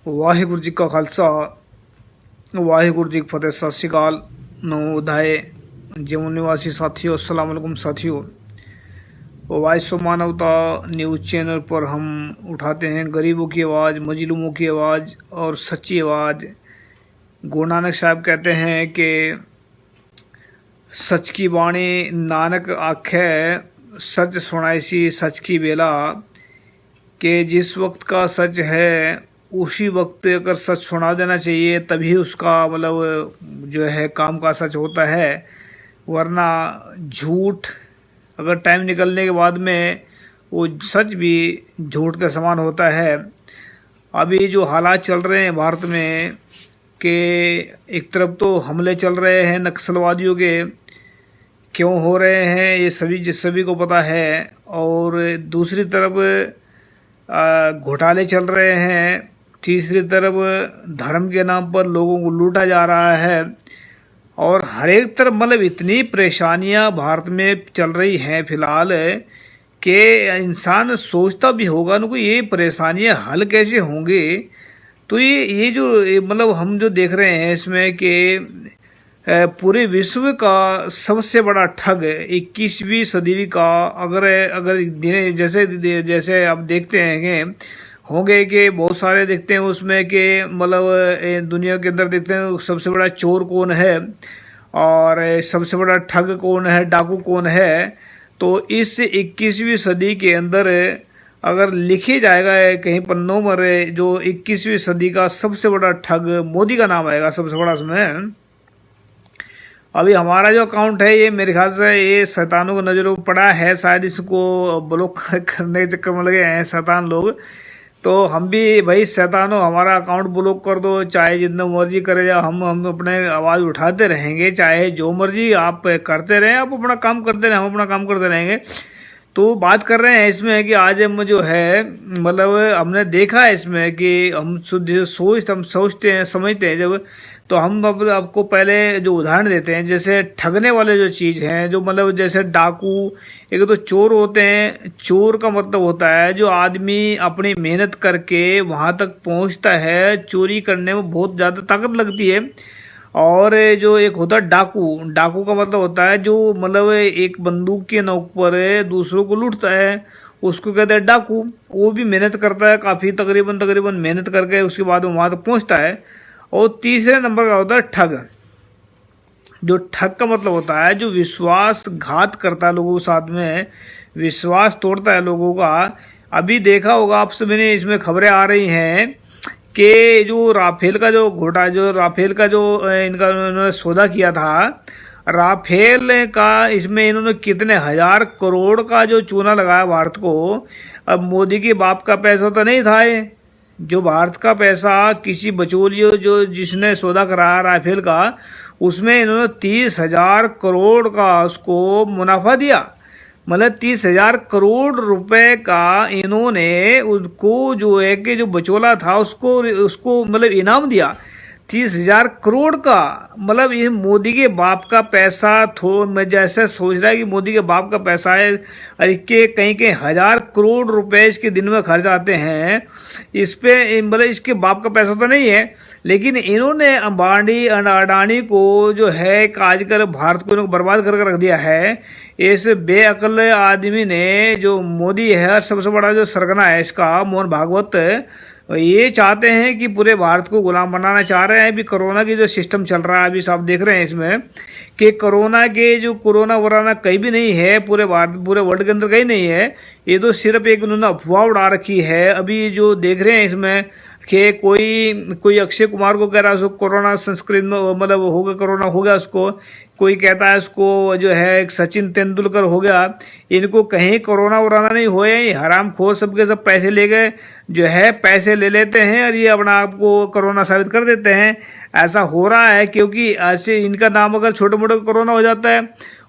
ਵਾਹਿਗੁਰੂ ਜੀ ਕਾ ਖਾਲਸਾ ਵਾਹਿਗੁਰੂ ਜੀ ਕੀ ਫਤਿਹ। सत श्री अकाल नवोदय जम्मू निवासी साथियों, अस्सलाम वालेकुम साथियों। वॉइस ऑफ मानवता न्यूज़ चैनल पर हम उठाते हैं गरीबों की आवाज़, मजलूमों की आवाज़ और सच्ची आवाज़। गुरु नानक साहब कहते हैं कि सच की बाणी नानक आखे, सच सुनाई सी सच की बेला। कि जिस वक्त का सच है उसी वक्त अगर सच सुना देना चाहिए, तभी उसका मतलब जो है काम का सच होता है। वरना झूठ अगर टाइम निकलने के बाद में वो सच भी झूठ के समान होता है। अभी जो हालात चल रहे हैं भारत में कि एक तरफ तो हमले चल रहे हैं नक्सलवादियों के, क्यों हो रहे हैं ये सभी को पता है। और दूसरी तरफ घोटाले चल रहे हैं, तीसरी तरफ धर्म के नाम पर लोगों को लूटा जा रहा है। और हर एक तरफ मतलब इतनी परेशानियां भारत में चल रही हैं फिलहाल कि इंसान सोचता भी होगा ना कि ये परेशानियां हल कैसे होंगी। तो ये जो मतलब हम जो देख रहे हैं इसमें कि पूरे विश्व का सबसे बड़ा ठग 21वीं सदी का अगर जैसे जैसे आप देखते हैं कि होंगे कि बहुत सारे देखते हैं उसमें कि मतलब दुनिया के अंदर देखते हैं सबसे बड़ा चोर कौन है और सबसे बड़ा ठग कौन है, डाकू कौन है। तो इस 21वीं सदी के अंदर अगर लिखे जाएगा कहीं पन्नों में जो 21वीं सदी का सबसे बड़ा ठग मोदी का नाम आएगा सबसे बड़ा उसमें। अभी हमारा जो अकाउंट है ये मेरे ख्याल से ये शैतानों को नजरों में पड़ा है, शायद इसको ब्लॉक करने के चक्कर में लगे हैं शैतान लोग। तो हम भी भाई शैतानों हमारा अकाउंट ब्लॉक कर दो, चाहे जितना मर्जी करे जाओ, हम अपने आवाज़ उठाते रहेंगे, चाहे जो मर्जी आप करते रहें, आप अपना काम करते रहें, हम अपना काम करते रहेंगे। तो बात कर रहे हैं इसमें कि आज हम जो है मतलब हमने देखा है इसमें कि हम सोचते हैं समझते हैं जब, तो हम आपको पहले जो उदाहरण देते हैं जैसे ठगने वाले जो चीज़ हैं, जो मतलब जैसे डाकू, एक तो चोर होते हैं। चोर का मतलब होता है जो आदमी अपनी मेहनत करके वहां तक पहुंचता है, चोरी करने में बहुत ज़्यादा ताकत लगती है। और जो एक होता है डाकू, डाकू का मतलब होता है जो मतलब एक बंदूक के नोक पर दूसरों को लूटता है, उसको कहते हैं डाकू। वो भी मेहनत करता है काफ़ी, तकरीबन मेहनत करके उसके बाद वो वहाँ तक पहुँचता है। और तीसरे नंबर का होता है ठग। जो ठग का मतलब होता है जो विश्वासघात करता है लोगों के साथ में, विश्वास तोड़ता है लोगों का। अभी देखा होगा आप सभी ने, इसमें खबरें आ रही हैं कि जो राफेल का जो इनका उन्होंने सौदा किया था, राफेल का इसमें इन्होंने कितने हजार करोड़ का जो चूना लगाया भारत को। अब मोदी के बाप का पैसा तो नहीं था ये, जो भारत का पैसा किसी बचौलियों जो जिसने सौदा कराया राफेल का, उसमें इन्होंने 30,000 करोड़ का उसको मुनाफा दिया। मतलब 30,000 करोड़ रुपए का इन्होंने उसको जो है कि जो बचौला था उसको मतलब इनाम दिया 30,000 करोड़ का। मतलब ये मोदी के बाप का पैसा मैं जैसे सोच रहा है कि मोदी के बाप का पैसा है, अरे के कहीं हजार करोड़ रुपए इसके दिन में खर्च आते हैं इस पे। मतलब इसके बाप का पैसा तो नहीं है, लेकिन इन्होंने अंबानी अडानी को जो है आजकल भारत को बर्बाद करके रख दिया है। इस बेअकल आदमी ने, जो मोदी है सबसे बड़ा जो सरगना है इसका, मोहन भागवत, ये चाहते हैं कि पूरे भारत को गुलाम बनाना चाह रहे हैं। अभी कोरोना की जो सिस्टम चल रहा है अभी सब देख रहे हैं इसमें कि कोरोना वराना कहीं भी नहीं है, पूरे वर्ल्ड के अंदर कहीं नहीं है। ये तो सिर्फ एक उन्होंने अफवाह उड़ा रखी है। अभी जो देख रहे हैं इसमें कि कोई अक्षय कुमार को कह रहा है उसको कोरोना संस्कृत मतलब हो गया, कोरोना हो गया उसको। कोई कहता है उसको जो है एक सचिन तेंदुलकर हो गया। इनको कहीं कोरोना वोरोना नहीं हुए, हराम खोर सबके सब पैसे ले गए, जो है पैसे ले लेते हैं और ये अपना आप को कोरोना साबित कर देते हैं। ऐसा हो रहा है क्योंकि ऐसे इनका नाम अगर छोटे मोटे कोरोना हो जाता है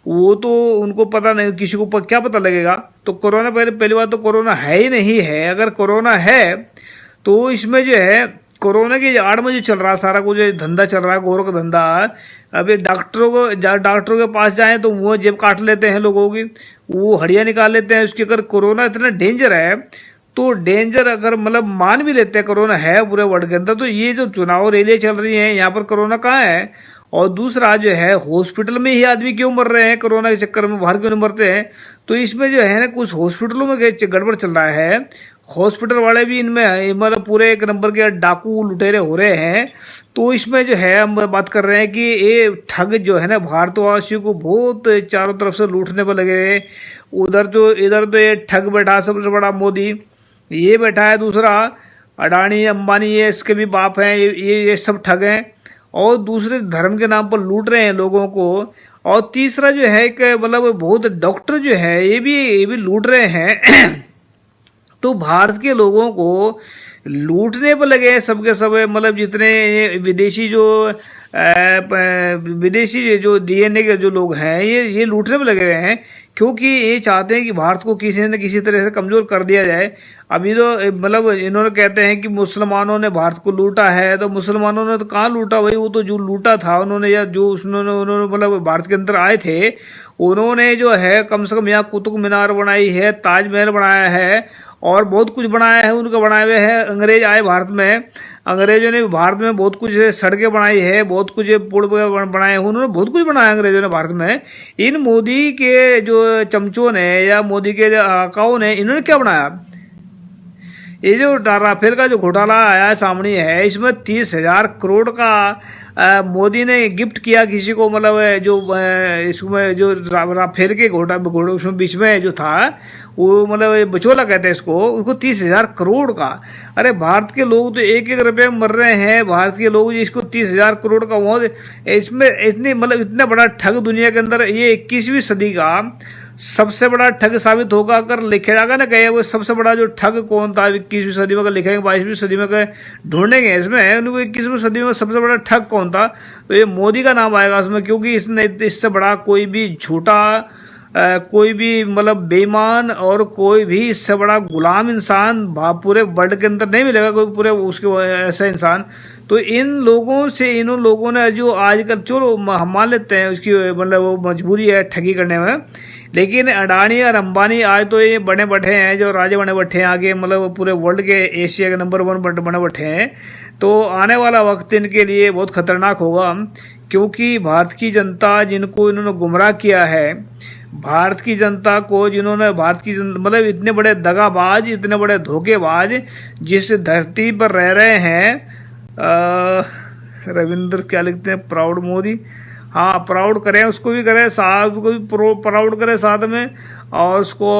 वो तो उनको पता नहीं, किसी को क्या पता लगेगा। तो कोरोना पहली बात तो कोरोना है ही नहीं है। अगर कोरोना है तो इसमें जो है कोरोना की आड़ में जो चल रहा सारा कुछ धंधा चल रहा है, गोरों का धंधा। अभी डॉक्टरों के पास जाएं तो वो जेब काट लेते हैं लोगों की, वो हड्डियां निकाल लेते हैं उसकी। अगर कोरोना इतना डेंजर है तो डेंजर अगर मतलब मान भी लेते हैं कोरोना है पूरे वर्ल्ड के अंदर, तो ये जो चुनाव रैलियां चल रही हैं यहाँ पर कोरोना कहाँ है? और दूसरा जो है हॉस्पिटल में ही आदमी क्यों मर रहे हैं कोरोना के चक्कर में, बाहर क्यों नहीं मरते हैं? तो इसमें जो है ना कुछ हॉस्पिटलों में गड़बड़ चल रहा है। हॉस्पिटल वाले भी इनमें मतलब पूरे एक नंबर के डाकू लुटेरे हो रहे हैं। तो इसमें जो है हम बात कर रहे हैं कि ये ठग जो है ना भारतवासियों को बहुत चारों तरफ से लूटने पर लगे हुए। इधर तो ये ठग बैठा सबसे बड़ा मोदी, ये बैठा है दूसरा अडानी अंबानी, ये इसके भी बाप हैं, ये सब ठग हैं और दूसरे धर्म के नाम पर लूट रहे हैं लोगों को। और तीसरा जो है कि मतलब बहुत डॉक्टर जो है ये भी लूट रहे हैं। तो भारत के लोगों को लूटने पर लगे हैं सबके सब, मतलब जितने विदेशी जो डीएनए के जो लोग हैं ये लूटने पर लगे हुए हैं, क्योंकि ये चाहते हैं कि भारत को किसी न किसी तरह से कमजोर कर दिया जाए। अभी तो मतलब इन्होंने कहते हैं कि मुसलमानों ने भारत को लूटा है, तो मुसलमानों ने तो कहाँ लूटा भाई, वो तो जो लूटा था उन्होंने, या जो उन्होंने मतलब भारत के अंदर आए थे उन्होंने जो है कम से कम यहाँ कुतुब मीनार बनाई है, ताजमहल बनाया है और बहुत कुछ बनाया है उनका बनाए हुए है। अंग्रेज आए भारत में, अंग्रेजों ने भारत में बहुत कुछ सड़कें बनाई है, बहुत कुछ पुल बनाए हैं, उन्होंने बहुत कुछ बनाया अंग्रेजों ने भारत में। इन मोदी के जो चमचों ने या मोदी के आकाओं ने इन्होंने क्या बनाया? ये जो राफेल का जो घोटाला आया सामने है, इसमें 30,000 करोड़ का मोदी ने गिफ्ट किया किसी को, मतलब जो इसमें जो राफेल के घोड़े उसमें बीच में जो था वो मतलब बचोला कहते हैं इसको, उसको 30,000 करोड़ का। अरे भारत के लोग तो एक एक रुपये में मर रहे हैं, भारत के लोग इसको 30,000 करोड़ का मौत, इसमें इतनी मतलब इतना बड़ा ठग दुनिया के अंदर, ये 21वीं सदी का सबसे बड़ा ठग साबित होगा अगर लिखा जाएगा ना कहे वो सबसे बड़ा जो ठग कौन था 21वीं सदी में, अगर लिखेंगे 22वीं सदी में ढूंढेंगे इसमें उनको 21वीं सदी में सबसे बड़ा ठग कौन था, तो ये मोदी का नाम आएगा उसमें, क्योंकि इसने इससे बड़ा कोई भी झूठा कोई भी मतलब बेईमान और कोई भी इससे बड़ा गुलाम इंसान पूरे वर्ल्ड के अंदर नहीं मिलेगा कोई पूरे उसके ऐसा इंसान। तो इन लोगों ने जो आजकल चलो हम मान लेते हैं उसकी मतलब वो मजबूरी है ठगी करने में, लेकिन अडानी और अंबानी आज तो ये बने बैठे हैं, जो राजे बने बैठे हैं आगे, मतलब पूरे वर्ल्ड के एशिया के नंबर 1 बने बैठे हैं। तो आने वाला वक्त इनके लिए बहुत खतरनाक होगा, क्योंकि भारत की जनता जिनको इन्होंने गुमराह किया है, भारत की जनता को जिन्होंने मतलब इतने बड़े दगाबाज, इतने बड़े धोखेबाज जिस धरती पर रह रहे हैं, रविंद्र क्या लिखते हैं, प्राउड मोदी, हाँ प्राउड करें, उसको भी करें, साहब को भी प्राउड करें साथ में, और उसको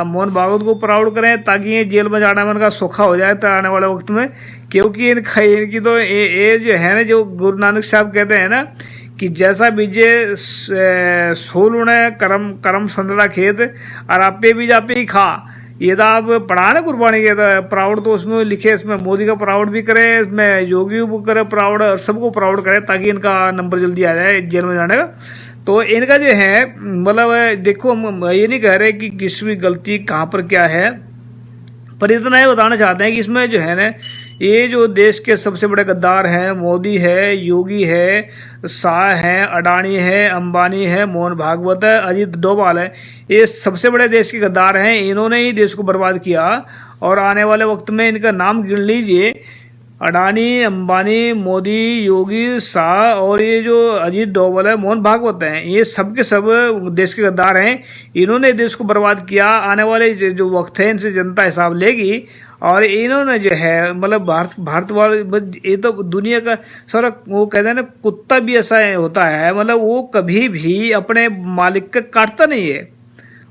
मोहन भागवत को प्राउड करें, ताकि ये जेल में जाने में उनका सोखा हो जाए आने वाले वक्त में। क्योंकि इनकी तो ये जो है ना, जो गुरु नानक साहब कहते हैं ना कि जैसा बीजे सोल उड़े करम संतरा खेत और आपे बीज आपे ही खा, ये तो आप पढ़ा ना कुर्बानी के, तो प्राउड तो उसमें लिखे, इसमें मोदी का प्राउड भी करे, इसमें योगी को करे प्राउड, और सबको प्राउड करे ताकि इनका नंबर जल्दी आ जाए जेल में जाने का। तो इनका जो है मतलब देखो, हम ये नहीं कह रहे कि किसी भी गलती कहाँ पर क्या है, पर इतना ही बताना चाहते हैं कि इसमें जो है ना, ये जो देश के सबसे बड़े गद्दार हैं, मोदी है, योगी है, शाह है, अडानी है, अंबानी है, मोहन भागवत है, अजीत डोभाल है, ये सबसे बड़े देश के गद्दार हैं। इन्होंने ही देश को बर्बाद किया, और आने वाले वक्त में इनका नाम गिन लीजिए, अडानी, अंबानी, मोदी, योगी, शाह और ये जो अजीत डोभाल है, मोहन भागवत हैं, ये सब के सब देश के गद्दार हैं। इन्होंने देश को बर्बाद किया। आने वाले जो वक्त है इनसे जनता हिसाब लेगी, और इन्होंने जो है मतलब भारत वाले, ये तो दुनिया का सारा, वो कहते हैं ना कुत्ता भी ऐसा होता है, मतलब वो कभी भी अपने मालिक का काटता नहीं है,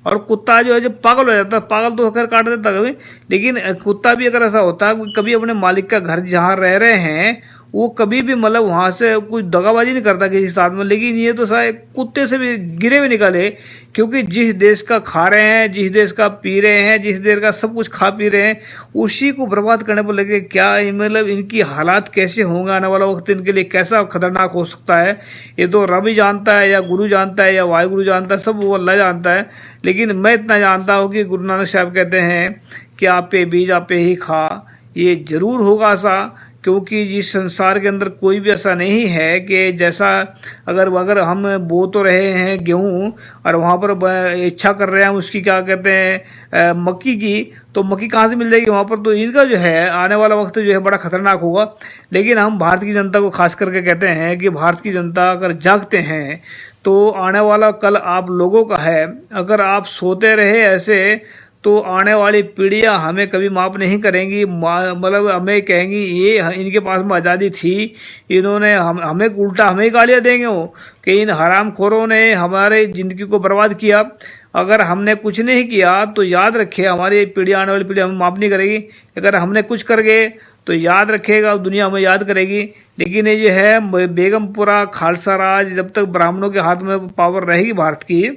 और कुत्ता जो है जो पागल हो जाता है, पागल तो होकर काट देता कभी, लेकिन कुत्ता भी अगर ऐसा होता है कभी अपने मालिक का घर जहाँ रह रहे हैं वो कभी भी मतलब वहाँ से कुछ दगाबाजी नहीं करता किसी साथ में। लेकिन ये तो शायद कुत्ते से भी गिरे भी निकाले, क्योंकि जिस देश का खा रहे हैं, जिस देश का पी रहे हैं, जिस देश का सब कुछ खा पी रहे हैं, उसी को बर्बाद करने पर लगे। क्या मतलब इनकी हालात कैसे होंगे, आने वाला वक्त इनके लिए कैसा खतरनाक हो सकता है, ये तो रब ही जानता है, या गुरु जानता है, या वाहिगुरु जानता है, सब वो अल्लाह जानता है। लेकिन मैं इतना जानता हूँ कि गुरु नानक साहब कहते हैं कि आप पे बीज आप पे ही खा, ये जरूर होगा ऐसा, क्योंकि जिस संसार के अंदर कोई भी ऐसा नहीं है कि जैसा अगर हम बो तो रहे हैं गेहूं और वहाँ पर इच्छा कर रहे हैं उसकी क्या कहते हैं मक्की की, तो मक्की कहाँ से मिल जाएगी वहाँ पर। तो इनका जो है आने वाला वक्त जो है बड़ा खतरनाक होगा। लेकिन हम भारत की जनता को खास करके कहते हैं कि भारत की जनता अगर जागते हैं तो आने वाला कल आप लोगों का है। अगर आप सोते रहे ऐसे तो आने वाली पीढ़ियां हमें कभी माफ नहीं करेंगी, मतलब हमें कहेंगी ये इनके पास में आज़ादी थी, इन्होंने हमें उल्टा हमें गालियां देंगे वो कि इन हरामखोरों ने हमारे ज़िंदगी को बर्बाद किया। अगर हमने कुछ नहीं किया तो याद रखिए हमारी पीढ़ी आने वाली पीढ़ी हमें माफ नहीं करेगी। अगर हमने कुछ कर गए तो याद रखेगा दुनिया हमें याद करेगी। लेकिन ये जो है बेगमपुरा खालसा राज जब तक ब्राह्मणों के हाथ में पावर रहेगी भारत की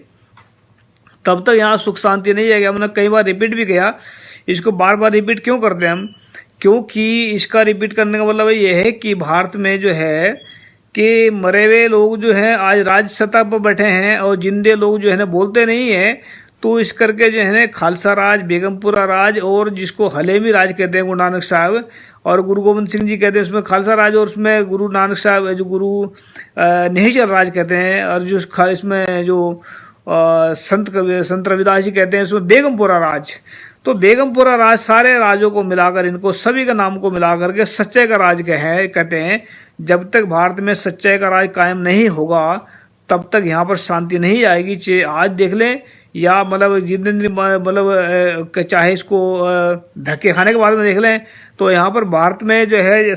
तब तक यहाँ सुख शांति नहीं आएगी। हमने कई बार रिपीट भी किया, इसको बार बार रिपीट क्यों करते हैं हम, क्योंकि इसका रिपीट करने का मतलब ये है कि भारत में जो है कि मरे हुए लोग जो हैं आज राज सत्ता पर बैठे हैं और जिंदे लोग जो है ना बोलते नहीं हैं। तो इस करके जो है ना खालसा राज, बेगमपुरा राज और जिसको हलेमी राज कहते हैं गुरु नानक साहब और गुरु गोविंद सिंह जी कहते हैं, उसमें खालसा राज और उसमें गुरु नानक साहब जो गुरु निश्चल राज कहते हैं, और जो इसमें जो संत रविदास जी कहते हैं उसमें बेगमपुरा राज। तो बेगमपुरा राज सारे राजों को मिलाकर इनको सभी का नाम को मिलाकर के सच्चाई का राज कहते हैं। जब तक भारत में सच्चाई का राज कायम नहीं होगा तब तक यहाँ पर शांति नहीं आएगी। चाहे आज देख लें या मतलब जितने दिन मतलब चाहे इसको धक्के खाने के बाद में देख लें, तो यहाँ पर भारत में जो है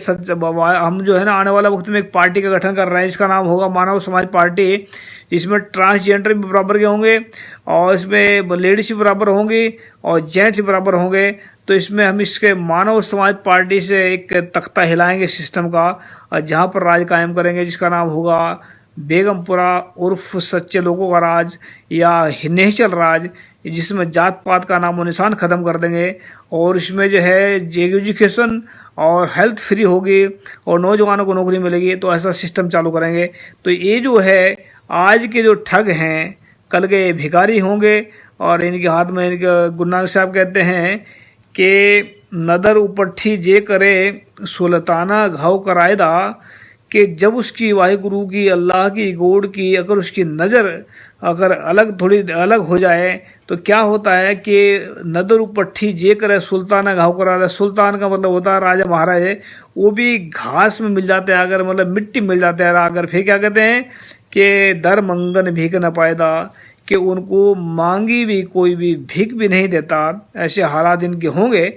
हम जो है ना आने वाला वक्त में एक पार्टी का गठन कर रहे हैं जिसका नाम होगा मानव समाज पार्टी। इसमें ट्रांसजेंडर भी बराबर के होंगे और इसमें लेडीज भी बराबर होंगी और जेंट्स भी बराबर होंगे। तो इसमें हम इसके मानव समाज पार्टी से एक तख्ता हिलाएंगे सिस्टम का, और जहाँ पर राज कायम करेंगे जिसका नाम होगा बेगमपुरा उर्फ सच्चे लोगों का राज या निश्चल राज, जिसमें जात पात का नामो निशान ख़त्म कर देंगे। और इसमें जो है एजुकेशन और हेल्थ फ्री होगी और नौजवानों को नौकरी मिलेगी। तो ऐसा सिस्टम चालू करेंगे। तो ये जो है आज के जो ठग हैं कल के भिखारी होंगे। और इनके हाथ में इनके गुरु नानक साहब कहते हैं कि नदर उपट्ठी जे करे सुल्ताना घाव करायदा, कि जब उसकी वाहिगुरु की अल्लाह की गोड की अगर उसकी नज़र अगर थोड़ी अलग हो जाए तो क्या होता है कि नदर उपट्ठी जे करे सुल्ताना घाव करा। सुल्तान का मतलब होता है राजा महाराज, वो भी घास में मिल जाते हैं अगर मतलब मिट्टी मिल जाते हैं अगर। फिर क्या कहते हैं कि दर मंगन भीख न पायदा, कि उनको मांगी भी कोई भी भीख भी नहीं देता। ऐसे हालात इनके होंगे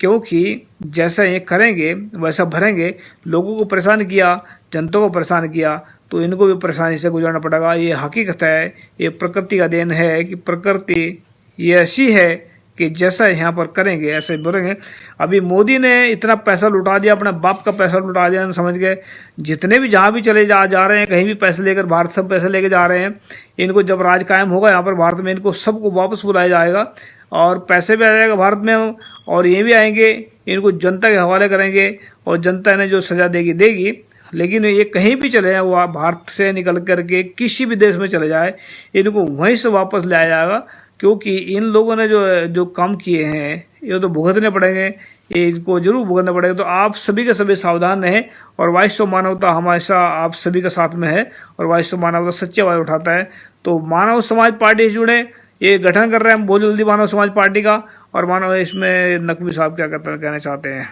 क्योंकि जैसा ये करेंगे वैसा भरेंगे। लोगों को परेशान किया, जनता को परेशान किया, तो इनको भी परेशानी से गुजरना पड़ेगा। ये हकीकत है, ये प्रकृति का देन है कि प्रकृति ये ऐसी है कि जैसा यहाँ पर करेंगे ऐसे बोलेंगे। अभी मोदी ने इतना पैसा लुटा दिया, अपने बाप का पैसा लुटा दिया, समझ गए। जितने भी जहाँ भी चले जा रहे हैं कहीं भी पैसे लेकर भारत सब पैसे लेके जा रहे हैं। इनको जब राज कायम होगा यहाँ पर भारत में इनको सबको वापस बुलाया जाएगा और पैसे भी आ जाएगा भारत में और ये भी आएंगे, इनको जनता के हवाले करेंगे और जनता ने जो सजा देगी। लेकिन ये कहीं भी चले जाए, वो भारत से निकल करके किसी भी देश में चले जाए, इनको वहीं से वापस लाया जाएगा। क्योंकि इन लोगों ने जो काम किए हैं ये तो भुगतने पड़ेंगे, ये इनको जरूर भुगतना पड़ेगा। तो आप सभी के सभी सावधान रहें। और वाइस मानवता हमेशा आप सभी के साथ में है और वाइस मानवता सच्चे आवाज उठाता है। तो मानव समाज पार्टी से जुड़े, ये गठन कर रहे हैं हम बहुत जल्दी मानव समाज पार्टी का। और मानव इसमें नकवी साहब क्या कहना चाहते हैं।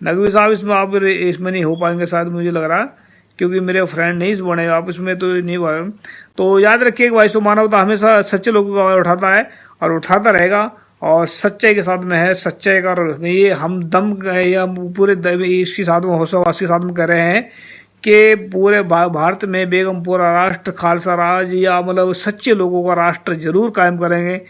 नकवी साहब इसमें नहीं हो पाएंगे शायद, मुझे लग रहा है, क्योंकि मेरे फ्रेंड नहीं बने आप इसमें, तो नहीं बने। तो याद रखिए कि वाइस मानवता हमेशा सच्चे लोगों का आवाज उठाता है और उठाता रहेगा और सच्चाई के साथ में है। सच्चाई का ये हम दम या पूरे इसके साथ में होशवास के साथ में कर रहे हैं कि पूरे भारत में बेगमपुरा राष्ट्र, खालसा राज या मतलब सच्चे लोगों का राष्ट्र जरूर कायम करेंगे।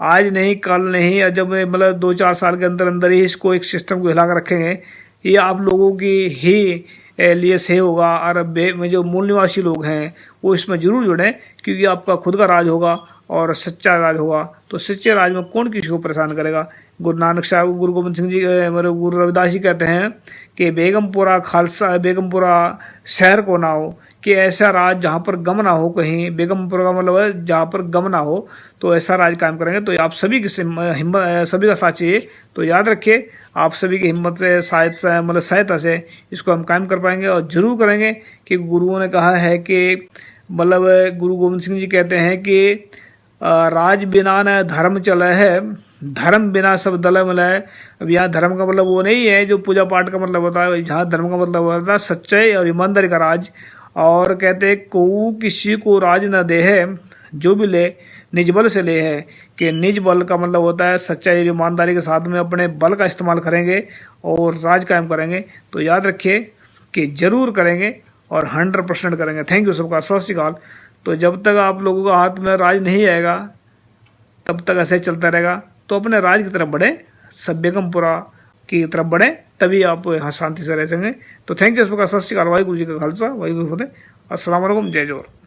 आज नहीं, कल नहीं, जब मतलब 2-4 साल के अंदर अंदर ही इसको एक सिस्टम को हिला कर रखेंगे। ये आप लोगों की ही लिए सही होगा। अरब में जो मूल निवासी लोग हैं वो इसमें जरूर जुड़ें, क्योंकि आपका खुद का राज होगा और सच्चा राज होगा। तो सच्चे राज में कौन किसी को परेशान करेगा। गुरु नानक साहब, गुरु गोविंद सिंह जी, गुरु रविदास जी कहते हैं कि बेगमपुरा खालसा, बेगमपुरा शहर को ना हो, कि ऐसा राज जहाँ पर गम ना हो, कहीं बेगमपुर का मतलब है जहाँ पर गम ना हो, तो ऐसा राज कायम करेंगे। तो आप सभी की हिम्मत, सभी का साथ चाहिए। तो याद रखिए, आप सभी की हिम्मत से, सहायता से इसको हम कायम कर पाएंगे और जरूर करेंगे। कि गुरुओं ने कहा है कि मतलब गुरु गोविंद सिंह जी कहते हैं कि राज बिना न धर्म चले है, धर्म बिना सब दल मिलाए। अब यहाँ धर्म का मतलब वो नहीं है जो पूजा पाठ का मतलब होता है, यहाँ धर्म का मतलब होता है सच्चाई और ईमानदारी का राज। और कहते को किसी को राज न दे है, जो भी ले निज बल से ले है। कि निज बल का मतलब होता है सच्चाई और ईमानदारी के साथ में अपने बल का इस्तेमाल करेंगे और राज कायम करेंगे। तो याद रखिए कि जरूर करेंगे और 100% करेंगे। थैंक यू सबका, सत श्री अकाल। तो जब तक आप लोगों का हाथ में राज नहीं आएगा तब तक ऐसे चलता रहेगा। तो अपने राज की तरफ बढ़े, सब बेगमपुरा की तरफ बढ़े, तभी आप यहाँ शांति से रह सकेंगे। तो थैंक यू सबका, सत श्री अकाल। वाहिगुरु जी का खालसा, वाहिगुरु फतेह। अस्सलाम वालेकुम, जय जोहर।